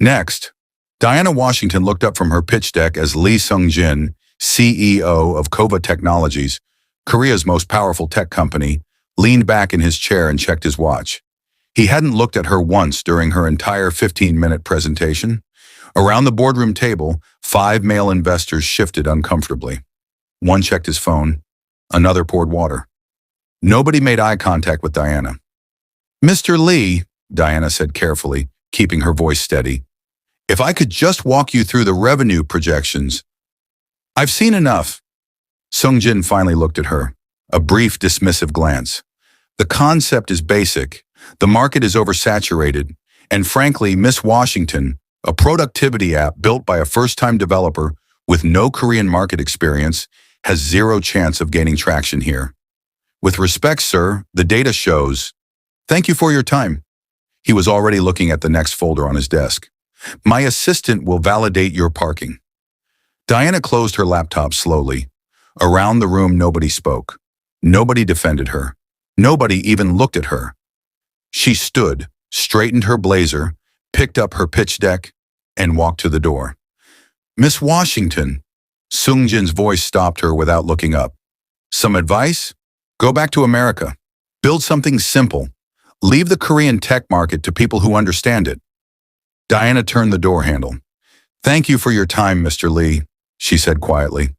Next, Diana Washington looked up from her pitch deck as Lee Sung-jin, CEO of Kova Technologies, Korea's most powerful tech company, leaned back in his chair and checked his watch. He hadn't looked at her once during her entire 15-minute presentation. Around the boardroom table, 5 male investors shifted uncomfortably. One checked his phone, another poured water. Nobody made eye contact with Diana. "Mr. Lee," Diana said carefully, keeping her voice steady, "if I could just walk you through the revenue projections." "I've seen enough." Sung-jin finally looked at her, a brief dismissive glance. "The concept is basic, the market is oversaturated, and frankly, Miss Washington, a productivity app built by a first-time developer with no Korean market experience, has zero chance of gaining traction here. With respect, sir, the data shows." "Thank you for your time." He was already looking at the next folder on his desk. "My assistant will validate your parking." Diana closed her laptop slowly. Around the room, nobody spoke. Nobody defended her. Nobody even looked at her. She stood, straightened her blazer, picked up her pitch deck, and walked to the door. "Miss Washington," Sung-jin's voice stopped her without looking up. "Some advice? Go back to America. Build something simple. Leave the Korean tech market to people who understand it." Diana turned the door handle. "Thank you for your time, Mr. Lee," she said quietly.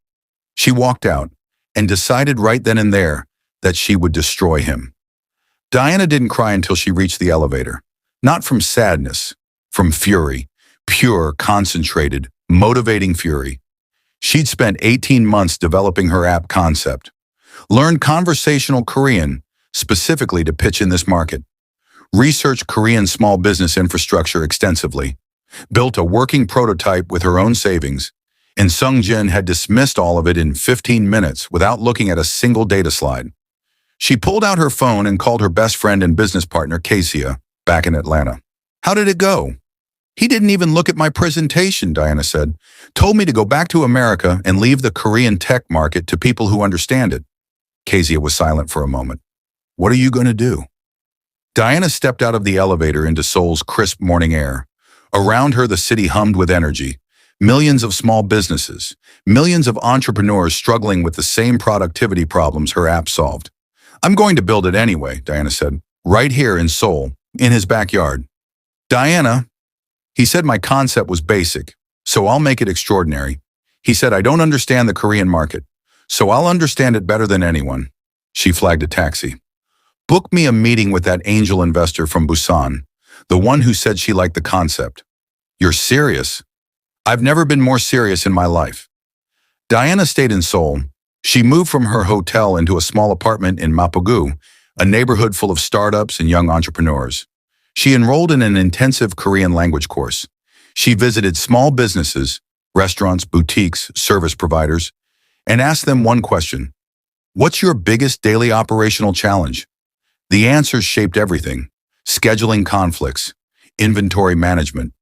She walked out and decided right then and there that she would destroy him. Diana didn't cry until she reached the elevator. Not from sadness, from fury. Pure, concentrated, motivating fury. She'd spent 18 months developing her app concept. Learned conversational Korean, specifically to pitch in this market. Researched Korean small business infrastructure extensively. Built a working prototype with her own savings. And Sung-jin had dismissed all of it in 15 minutes without looking at a single data slide. She pulled out her phone and called her best friend and business partner, Kezia, back in Atlanta. "How did it go?" "He didn't even look at my presentation," Diana said. "Told me to go back to America and leave the Korean tech market to people who understand it." Kezia was silent for a moment. "What are you going to do?" Diana stepped out of the elevator into Seoul's crisp morning air. Around her, the city hummed with energy. Millions of small businesses, millions of entrepreneurs struggling with the same productivity problems her app solved. "I'm going to build it anyway," Diana said, "right here in Seoul, in his backyard." "Diana," he said, "my concept was basic, so I'll make it extraordinary." He said, "I don't understand the Korean market, so I'll understand it better than anyone." She flagged a taxi. "Book me a meeting with that angel investor from Busan, the one who said she liked the concept." "You're serious?" "I've never been more serious in my life." Diana stayed in Seoul. She moved from her hotel into a small apartment in Mapogu, a neighborhood full of startups and young entrepreneurs. She enrolled in an intensive Korean language course. She visited small businesses, restaurants, boutiques, service providers, and asked them one question: "What's your biggest daily operational challenge?" The answers shaped everything: scheduling conflicts, inventory management,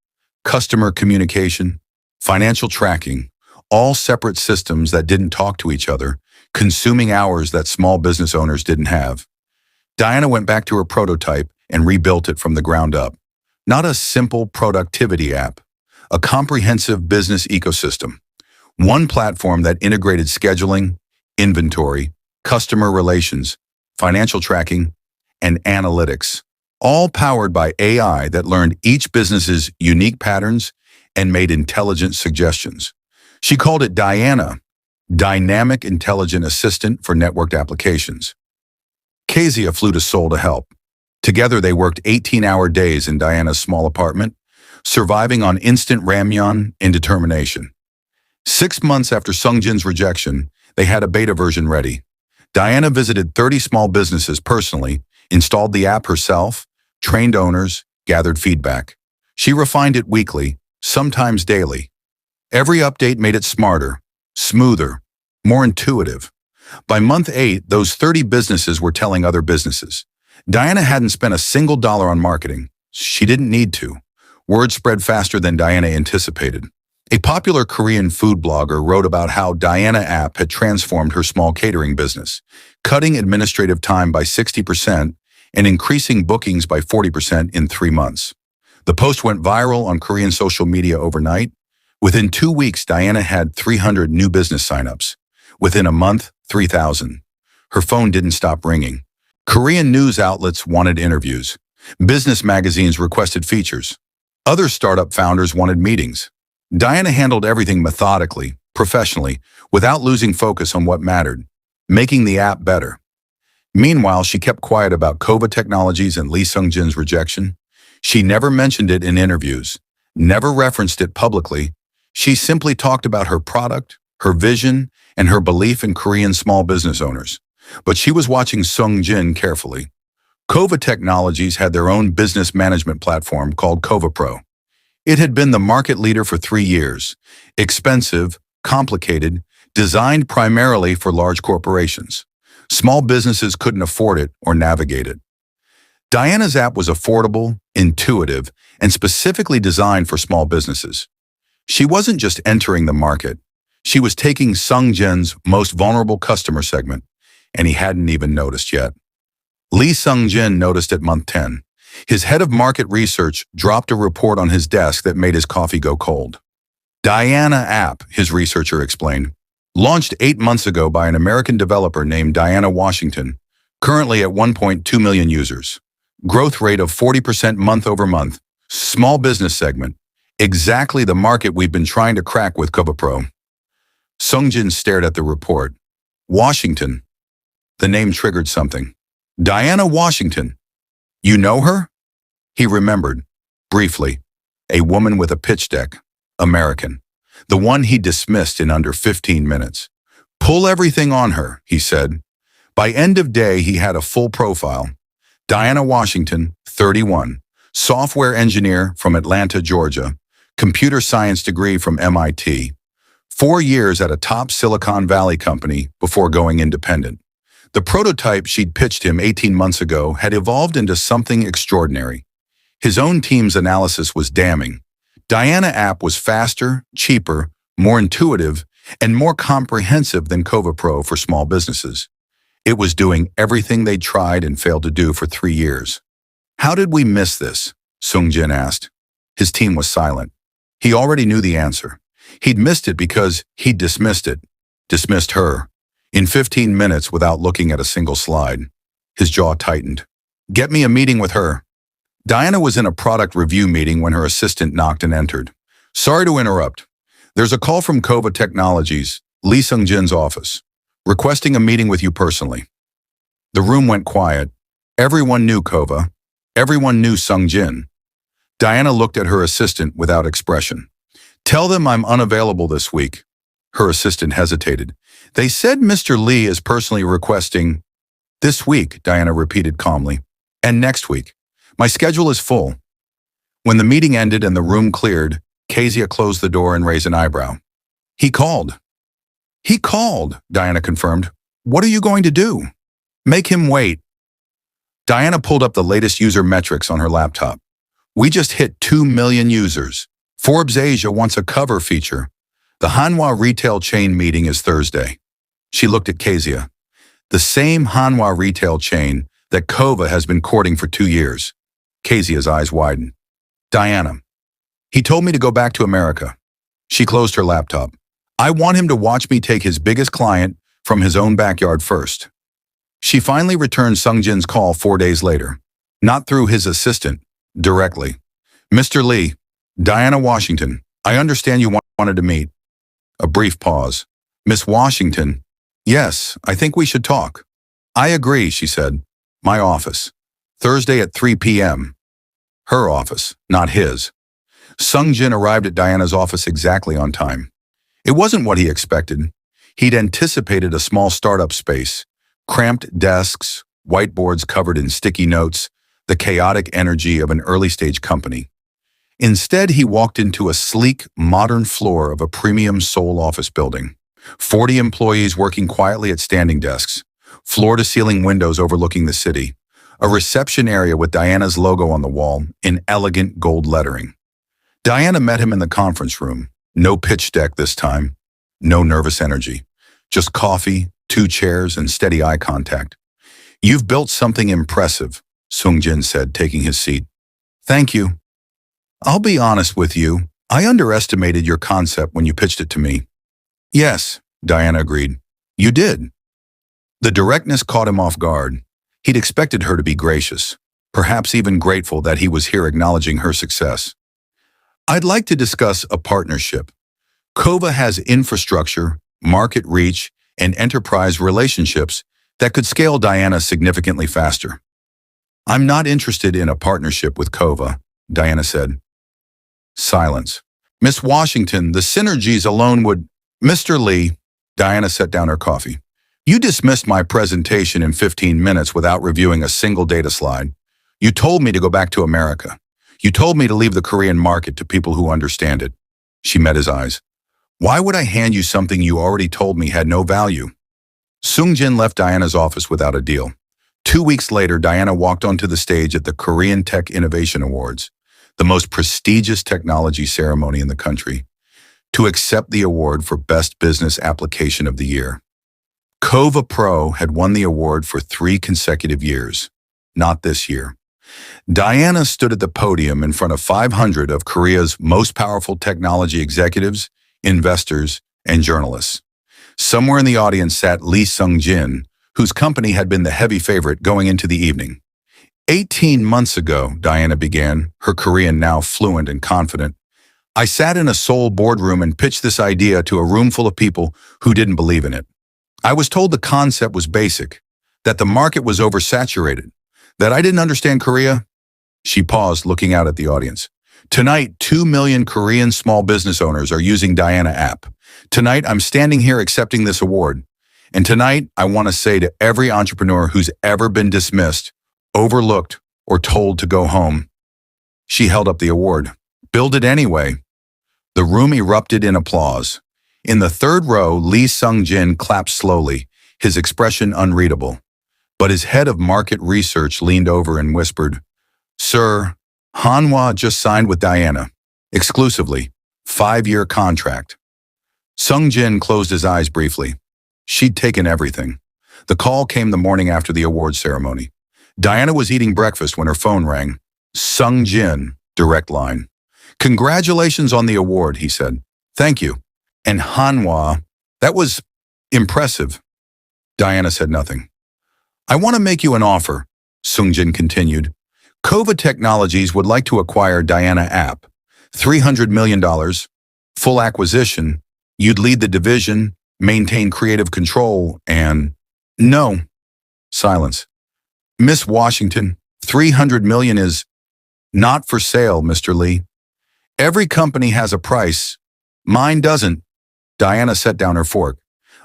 customer communication, financial tracking, all separate systems that didn't talk to each other, consuming hours that small business owners didn't have. Diana went back to her prototype and rebuilt it from the ground up. Not a simple productivity app, a comprehensive business ecosystem. One platform that integrated scheduling, inventory, customer relations, financial tracking, and analytics, all powered by AI that learned each business's unique patterns and made intelligent suggestions. She called it Diana, Dynamic Intelligent Assistant for Networked Applications. Kezia flew to Seoul to help. Together they worked 18-hour days in Diana's small apartment, surviving on instant ramyeon and determination. 6 months after Sung-jin's rejection, they had a beta version ready. Diana visited 30 small businesses personally, installed the app herself, trained owners, gathered feedback. She refined it weekly, sometimes daily. Every update made it smarter, smoother, more intuitive. By month 8, those 30 businesses were telling other businesses. Diana hadn't spent a single dollar on marketing. She didn't need to. Word spread faster than Diana anticipated. A popular Korean food blogger wrote about how Diana app had transformed her small catering business, cutting administrative time by 60% and increasing bookings by 40% in 3 months. The post went viral on Korean social media overnight. Within 2 weeks, Diana had 300 new business signups. Within a month, 3,000. Her phone didn't stop ringing. Korean news outlets wanted interviews. Business magazines requested features. Other startup founders wanted meetings. Diana handled everything methodically, professionally, without losing focus on what mattered, making the app better. Meanwhile, she kept quiet about Kova Technologies and Lee Sung-jin's rejection. She never mentioned it in interviews, never referenced it publicly. She simply talked about her product, her vision, and her belief in Korean small business owners. But she was watching Sung-jin carefully. Kova Technologies had their own business management platform called Kova Pro. It had been the market leader for 3 years. Expensive, complicated, designed primarily for large corporations. Small businesses couldn't afford it or navigate it. Diana's app was affordable, intuitive, and specifically designed for small businesses. She wasn't just entering the market. She was taking Sung-jin's most vulnerable customer segment, and he hadn't even noticed yet. Lee Sung-jin noticed at month 10. His head of market research dropped a report on his desk that made his coffee go cold. Diana app, his researcher explained, launched 8 months ago by an American developer named Diana Washington, currently at 1.2 million users. Growth rate of 40% month over month. Small business segment. Exactly the market we've been trying to crack with Kova Pro. Sung-jin stared at the report. Washington. The name triggered something. Diana Washington. You know her? He remembered, briefly. A woman with a pitch deck. American. The one he dismissed in under 15 minutes. Pull everything on her, he said. By end of day, he had a full profile. Diana Washington, 31. Software engineer from Atlanta, Georgia. Computer science degree from MIT. 4 years at a top Silicon Valley company before going independent. The prototype she'd pitched him 18 months ago had evolved into something extraordinary. His own team's analysis was damning. Diana app was faster, cheaper, more intuitive, and more comprehensive than Kova Pro for small businesses. It was doing everything they'd tried and failed to do for 3 years. How did we miss this? Sung-jin asked. His team was silent. He already knew the answer. He'd missed it because he'd dismissed it. Dismissed her. In 15 minutes without looking at a single slide. His jaw tightened. Get me a meeting with her. Diana was in a product review meeting when her assistant knocked and entered. Sorry to interrupt. There's a call from Kova Technologies, Lee Sung-jin's office, requesting a meeting with you personally. The room went quiet. Everyone knew Kova. Everyone knew Sung-jin. Diana looked at her assistant without expression. Tell them I'm unavailable this week. Her assistant hesitated. They said Mr. Lee is personally requesting. This week, Diana repeated calmly. And next week. My schedule is full. When the meeting ended and the room cleared, Kezia closed the door and raised an eyebrow. He called. He called, Diana confirmed. What are you going to do? Make him wait. Diana pulled up the latest user metrics on her laptop. We just hit 2 million users. Forbes Asia wants a cover feature. The Hanwha retail chain meeting is Thursday. She looked at Kezia. The same Hanwha retail chain that Kova has been courting for 2 years. Kezia's eyes widened. Diana. He told me to go back to America. She closed her laptop. I want him to watch me take his biggest client from his own backyard first. She finally returned Sung-jin's call 4 days later. Not through his assistant, directly. Mr. Lee, Diana Washington, I understand you wanted to meet. A brief pause. Miss Washington, yes, I think we should talk. I agree, she said. My office. Thursday at 3 p.m. Her office, not his. Sung-jin arrived at Diana's office exactly on time. It wasn't what he expected. He'd anticipated a small startup space, cramped desks, whiteboards covered in sticky notes, the chaotic energy of an early-stage company. Instead, he walked into a sleek, modern floor of a premium Seoul office building. 40 employees working quietly at standing desks, floor-to-ceiling windows overlooking the city, a reception area with Diana's logo on the wall in elegant gold lettering. Diana met him in the conference room. No pitch deck this time. No nervous energy. Just coffee, 2 chairs, and steady eye contact. You've built something impressive, Sung-jin said, taking his seat. Thank you. I'll be honest with you. I underestimated your concept when you pitched it to me. Yes, Diana agreed. You did. The directness caught him off guard. He'd expected her to be gracious, perhaps even grateful that he was here acknowledging her success. I'd like to discuss a partnership. Kova has infrastructure, market reach, and enterprise relationships that could scale Diana significantly faster. I'm not interested in a partnership with Kova, Diana said. Silence. Miss Washington, the synergies alone would... Mr. Lee, Diana set down her coffee. You dismissed my presentation in 15 minutes without reviewing a single data slide. You told me to go back to America. You told me to leave the Korean market to people who understand it. She met his eyes. Why would I hand you something you already told me had no value? Sung-jin left Diana's office without a deal. 2 weeks later, Diana walked onto the stage at the Korean Tech Innovation Awards, the most prestigious technology ceremony in the country, to accept the award for Best Business Application of the Year. Kova Pro had won the award for 3 consecutive years, not this year. Diana stood at the podium in front of 500 of Korea's most powerful technology executives, investors, and journalists. Somewhere in the audience sat Lee Sung-jin, whose company had been the heavy favorite going into the evening. 18 months ago, Diana began, her Korean now fluent and confident, I sat in a Seoul boardroom and pitched this idea to a room full of people who didn't believe in it. I was told the concept was basic, that the market was oversaturated, that I didn't understand Korea. She paused, looking out at the audience. Tonight, 2 million Korean small business owners are using Diana app. Tonight, I'm standing here accepting this award. And tonight, I want to say to every entrepreneur who's ever been dismissed, overlooked, or told to go home. She held up the award. Build it anyway. The room erupted in applause. In the third row, Lee Sung-jin clapped slowly, his expression unreadable. But his head of market research leaned over and whispered, Sir, Hanwha just signed with Diana. Exclusively. 5-year contract. Sung-jin closed his eyes briefly. She'd taken everything. The call came the morning after the awards ceremony. Diana was eating breakfast when her phone rang. Sung-jin, direct line. Congratulations on the award, he said. Thank you. And Hanwha, that was impressive. Diana said nothing. I want to make you an offer, Sung-jin continued. Kova Technologies would like to acquire Diana app. $300 million, full acquisition, you'd lead the division, maintain creative control, and... No. Silence. Miss Washington, $300 million is not for sale, Mr. Lee. Every company has a price. Mine doesn't. Diana set down her fork.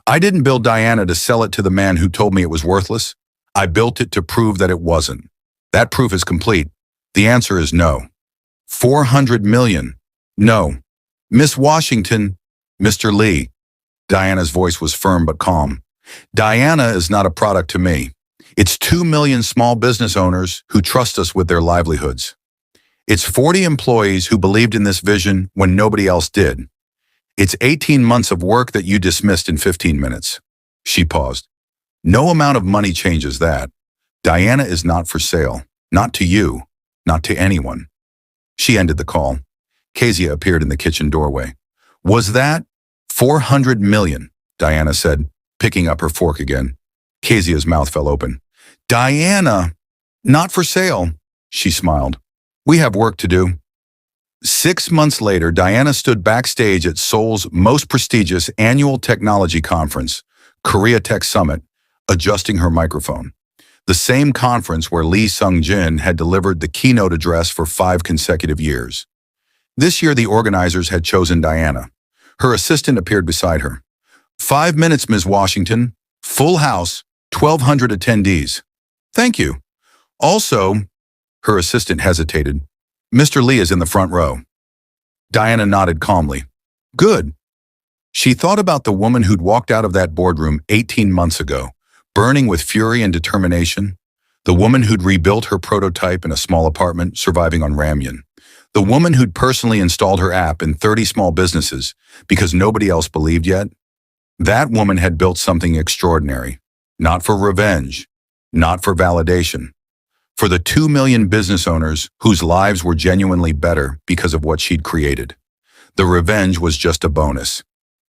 I didn't build Diana to sell it to the man who told me it was worthless. I built it to prove that it wasn't. That proof is complete. The answer is no. 400 million. No. Miss Washington, Mr. Lee. Diana's voice was firm but calm. Diana is not a product to me. It's 2 million small business owners who trust us with their livelihoods. It's 40 employees who believed in this vision when nobody else did. It's 18 months of work that you dismissed in 15 minutes. She paused. No amount of money changes that. Diana is not for sale. Not to you. Not to anyone. She ended the call. Kezia appeared in the kitchen doorway. Was that 400 million? Diana said, picking up her fork again. Kezia's mouth fell open. Diana, not for sale. She smiled. We have work to do. 6 months later, Diana stood backstage at Seoul's most prestigious annual technology conference, Korea Tech Summit, adjusting her microphone. The same conference where Lee Sung-jin had delivered the keynote address for 5 consecutive years. This year, the organizers had chosen Diana. Her assistant appeared beside her. 5 minutes, Ms. Washington. Full house, 1,200 attendees. Thank you. Also, her assistant hesitated. Mr. Lee is in the front row. Diana nodded calmly. Good. She thought about the woman who'd walked out of that boardroom 18 months ago, burning with fury and determination. The woman who'd rebuilt her prototype in a small apartment, surviving on ramyun. The woman who'd personally installed her app in 30 small businesses because nobody else believed yet. That woman had built something extraordinary, not for revenge, not for validation, For the 2 million business owners whose lives were genuinely better because of what she'd created. The revenge was just a bonus.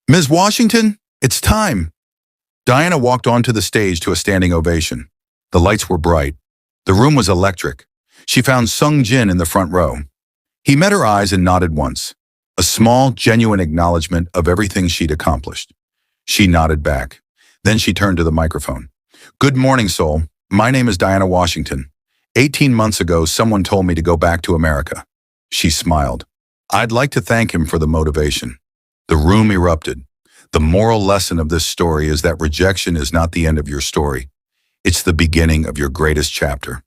Ms. Washington, it's time. Diana walked onto the stage to a standing ovation. The lights were bright. The room was electric. She found Sung-jin in the front row. He met her eyes and nodded once. A small, genuine acknowledgement of everything she'd accomplished. She nodded back. Then she turned to the microphone. Good morning, Seoul. My name is Diana Washington. 18 months ago, someone told me to go back to America. She smiled. I'd like to thank him for the motivation. The room erupted. The moral lesson of this story is that rejection is not the end of your story. It's the beginning of your greatest chapter.